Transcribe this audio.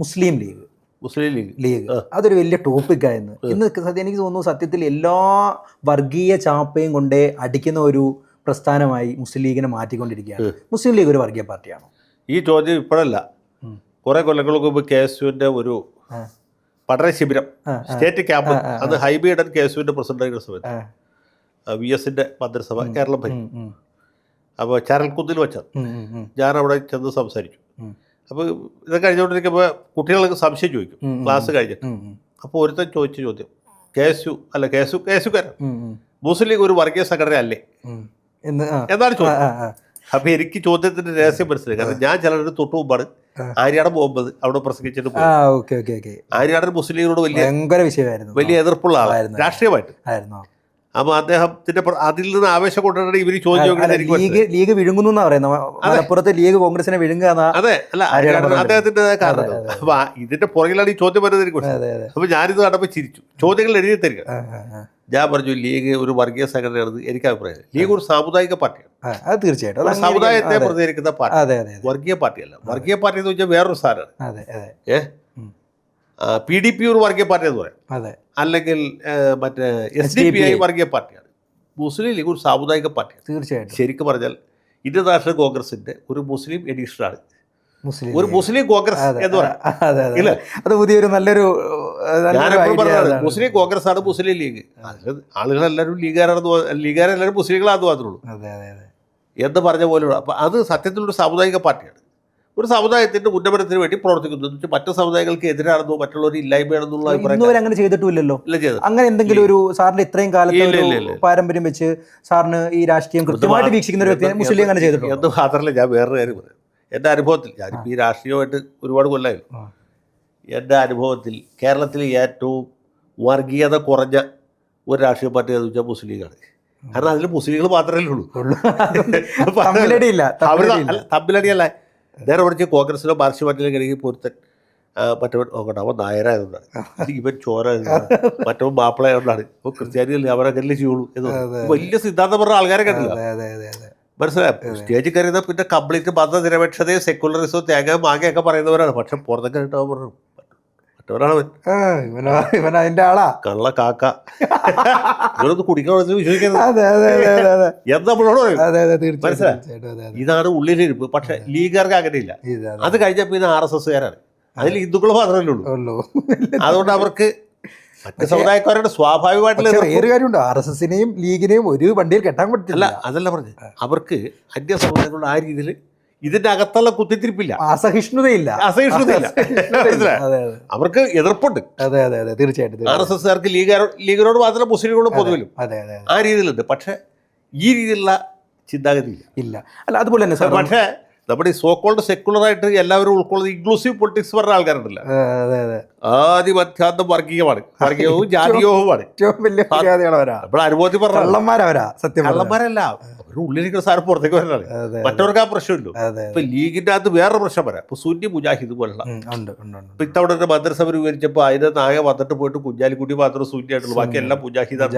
മുസ്ലിം league മുസ്ലിം league league അതൊരു വലിയ ടോപ്പിക്കായിരുന്നു. ഇന്ന് എനിക്ക് തോന്നുന്നു സത്യത്തിൽ എല്ലാ വർഗീയ ചാപ്പയും കൊണ്ടേ അടിക്കുന്ന ഒരു പ്രസ്ഥാനമായി മുസ്ലിം ലീഗിനെ മാറ്റിക്കൊണ്ടിരിക്കുകയാണ്. മുസ്ലിം ലീഗ് ഒരു വർഗീയ പാർട്ടിയാണോ? ഈ ചോദ്യം ഇപ്പോഴല്ല, കുറെ കൊല്ലങ്ങൾക്ക് മുമ്പ് KSUവിന്റെ ഒരു പഠന ശിബിരം, സ്റ്റേറ്റ് ക്യാമ്പ്, അത് ഹൈബിയുടെ KSUവിന്റെ പ്രസിഡന്റ് സമയത്ത് VSന്റെ മന്ത്രിസഭ കേരളം ഭരിക്കും. അപ്പോൾ ചരൽക്കുന്നിൽ വെച്ചത് ഞാൻ അവിടെ ചെന്ന് സംസാരിച്ചു. അപ്പോൾ ഇത് കഴിഞ്ഞുകൊണ്ടിരിക്കുമ്പോൾ കുട്ടികൾക്ക് സംശയം ചോദിക്കും ക്ലാസ് കഴിഞ്ഞിട്ട്. അപ്പോൾ ഒരുത്തൻ ചോദിച്ച ചോദ്യം, KSUക്കാരൻ മുസ്ലിം ലീഗ് ഒരു വർഗീയ സംഘടന അല്ലേ എന്നാണ് ചോദ്യം. അപ്പോൾ എനിക്ക് ചോദ്യത്തിന്റെ രഹസ്യം മനസ്സിലായി. കാരണം ഞാൻ ചിലരുടെ തൊട്ട് മുമ്പാണ് ആര്യാടൻ മുഹമ്മദ് അവിടെ പ്രസംഗിച്ചിട്ട് പോയി. ആര്യാടൻ മുസ്ലിം ലീഗിനോട് വലിയ എതിർപ്പുള്ള ആളായിരുന്നു രാഷ്ട്രീയമായിട്ട്. അപ്പൊ അദ്ദേഹത്തിന്റെ അതിൽ നിന്ന് ആവേശം കൊണ്ടാണ് ഇവര് ചോദ്യം ലീഗ് വിഴുങ്ങുന്നു മലപ്പുറത്ത് ലീഗ് കോൺഗ്രസിനെ വിഴുങ്ങുക. അതെ, അല്ല അദ്ദേഹത്തിന്റെ കാരണം. അപ്പൊ ഇതിന്റെ പുറകിലാണ് ഈ ചോദ്യം വരുന്നത് എനിക്ക്. അപ്പൊ ഞാനിത് കണ്ടപ്പോ ചിരിച്ചു. ചോദ്യങ്ങൾ എഴുതി തരിക. ഞാൻ പറഞ്ഞു ലീഗ് ഒരു വർഗീയ സംഘടനയാണെന്ന് എനിക്ക് അഭിപ്രായം. ലീഗ് ഒരു സാമുദായിക പാർട്ടിയാണ്. തീർച്ചയായിട്ടും സമുദായത്തെ പ്രതികരിക്കുന്ന പാർട്ടി, വർഗീയ പാർട്ടിയല്ല. വർഗീയ പാർട്ടി എന്ന് വെച്ചാൽ വേറൊരു സാധനമാണ്. PDP ഒരു വർഗീയ പാർട്ടി എന്ന് പറയാം, അല്ലെങ്കിൽ മറ്റേ SDPI വർഗീയ പാർട്ടിയാണ്. മുസ്ലിം ലീഗ് ഒരു സാമുദായിക പാർട്ടിയാണ്. തീർച്ചയായിട്ടും. ശരിക്കും പറഞ്ഞാൽ ഇന്ത്യൻ നാഷണൽ കോൺഗ്രസിന്റെ ഒരു മുസ്ലിം എഡിഷനാണ് ഒരു മുസ്ലിം കോൺഗ്രസ് എന്ന് പറയാം. അത് പുതിയൊരു നല്ലൊരു മുസ്ലിം കോൺഗ്രസ് ആണ് മുസ്ലിം ലീഗ്. ആളുകളെല്ലാവരും ലീഗുകാരെല്ലാവരും മുസ്ലിങ്ങളാന്ന് മാത്രമുള്ളൂ എന്ന് പറഞ്ഞ പോലെയുള്ള. അപ്പം അത് സത്യത്തിലൊരു സാമുദായിക പാർട്ടിയാണ്. ഒരു സമുദായത്തിന്റെ ഉന്നമനത്തിന് വേണ്ടി പ്രവർത്തിക്കുന്നു. മറ്റു സമുദായങ്ങൾക്ക് എതിരാണെന്നോ മറ്റുള്ളവർ ഇല്ലായ്മയാണെന്നുള്ള അഭിപ്രായം അങ്ങനെ ചെയ്തിട്ടില്ലല്ലോ. അങ്ങനെ എന്തെങ്കിലും ഒരു സാറിന്റെ ഇത്രയും കാലത്ത് പാരമ്പര്യം വെച്ച് സാറിന് ഈ രാഷ്ട്രീയം കൃത്യമായിട്ട് വീക്ഷിക്കുന്ന ഒരു വ്യക്തി മുസ്ലിം അങ്ങനെ ചെയ്തിട്ടുണ്ട് എന്ന് മാത്രമല്ല. ഞാൻ വേറൊരു കാര്യം പറയാം. എൻ്റെ അനുഭവത്തിൽ, ഞാനിപ്പോൾ ഈ രാഷ്ട്രീയമായിട്ട് ഒരുപാട് കൊല്ലമായിരുന്നു. എൻ്റെ അനുഭവത്തിൽ കേരളത്തിൽ ഏറ്റവും വർഗീയത കുറഞ്ഞ ഒരു രാഷ്ട്രീയ പാർട്ടി എന്ന് വെച്ചാൽ മുസ്ലിം ലീഗാണ്. കാരണം അതിൽ മുസ്ലിങ്ങൾ മാത്രമല്ലേ ഉള്ളൂ. തമ്മിലടിയല്ല. നേരെ പഠിച്ച് കോൺഗ്രസിലോ മാർക്സിസ്റ്റ് പാർട്ടിയിലോ കഴിയും പൊരുത്തൻ മറ്റവൻ നോക്കട്ടെ, അവൻ നായരായതുകൊണ്ടാണ്, ഇവൻ ചോരായതുകൊണ്ടാണ്, മറ്റവൻ മാപ്പിളയായതുകൊണ്ടാണ്, ഇപ്പോൾ ക്രിസ്ത്യാനികളിൽ അവരൊക്കെ ചെയ്യുള്ളൂ എന്ന് വലിയ സിദ്ധാന്തം പറഞ്ഞ ആൾക്കാരെ കണ്ടില്ല. മനസ്സിലായോ? സ്റ്റേജിൽ കയറിയത് പിന്നെ കംപ്ലീറ്റ് മതനിരപേക്ഷതയും സെക്യുലറിസവും തേങ്ങ മാങ്ങയൊക്കെ പറയുന്നവരാണ്. പക്ഷെ പുറത്തൊക്കെ ഇട്ടവൻ പറഞ്ഞു മറ്റവനാണ് അതിന്റെ ആളാ കള്ള കാക്ക ഇവരൊന്ന് കുടിക്കാൻ വിശ്വസിക്കുന്നത് എന്ന് നമ്മളോട് പറയും. മനസ്സിലായോ? ഇതാണ് ഉള്ളിലിരിപ്പ്. പക്ഷെ ലീഗുകാർക്ക് അങ്ങനെയില്ല. അത് കഴിഞ്ഞാൽ പിന്നെ RSSകാരാണ്. അതിൽ ഹിന്ദുക്കൾ മാത്രമല്ലേ ഉള്ളൂ. അതുകൊണ്ട് അവർക്ക് മറ്റു സമുദായക്കാരുടെ സ്വാഭാവികമായിട്ടുള്ള കാര്യമുണ്ട്. RSSനെയും ലീഗിനെയും ഒരു വണ്ടിയിൽ കെട്ടാൻ പറ്റില്ല. അതല്ല പറഞ്ഞത്. അവർക്ക് അന്യ സമുദായങ്ങളുടെ ആ രീതിയിൽ ഇതിന്റെ അകത്തുള്ള കുത്തിത്തിരിപ്പില്ല, അസഹിഷ്ണുതയില്ല. അവർക്ക് എതിർപ്പുണ്ട്. തീർച്ചയായിട്ടും. RSSകാർക്ക് ലീഗിനോട് മാത്രമല്ല മുസ്ലിങ്ങളോട് പൊതുവിലും ആ രീതിയിലുണ്ട്. പക്ഷെ ഈ രീതിയിലുള്ള ചിന്താഗതി ഇല്ല. അല്ല അതുപോലെ തന്നെ പക്ഷേ നമ്മുടെ ഈ സോക്കോൾഡ് സെക്കുലറായിട്ട് എല്ലാവരും ഉൾക്കൊള്ളുന്ന ഇൻക്ലൂസീവ് പൊളിറ്റിക്സ് പറഞ്ഞ ആൾക്കാരുണ്ടല്ലോ, ആദ്യം അധ്യാത്മം വർഗീയമാണ്, വർഗീയവും ജാതീയവുമാണ്. നമ്മുടെ അനുഭവത്തിൽ പറഞ്ഞ കള്ളന്മാരല്ല, അവർ ഉള്ളിലിരിക്കുന്ന സാധനം പുറത്തേക്ക് വരാനാണ്. മറ്റവർക്ക് ആ പ്രശ്നമില്ലോ. ഇപ്പൊ ലീഗിന്റെ അകത്ത് വേറെ പ്രശ്നം പറയാം. ഇപ്പൊ സുന്നി മുജാഹിദ് പോലുള്ള ഇപ്പൊ ഇത്തവണ ഒരു മന്ത്രിസഭ രൂപീകരിച്ചപ്പോൾ അതിന്റെ നായ വന്നിട്ട് പോയിട്ട് കുഞ്ഞാലിക്കുട്ടി മാത്രം സുന്നിയായിട്ടുള്ളൂ, ബാക്കി എല്ലാം മുജാഹിദാണ്.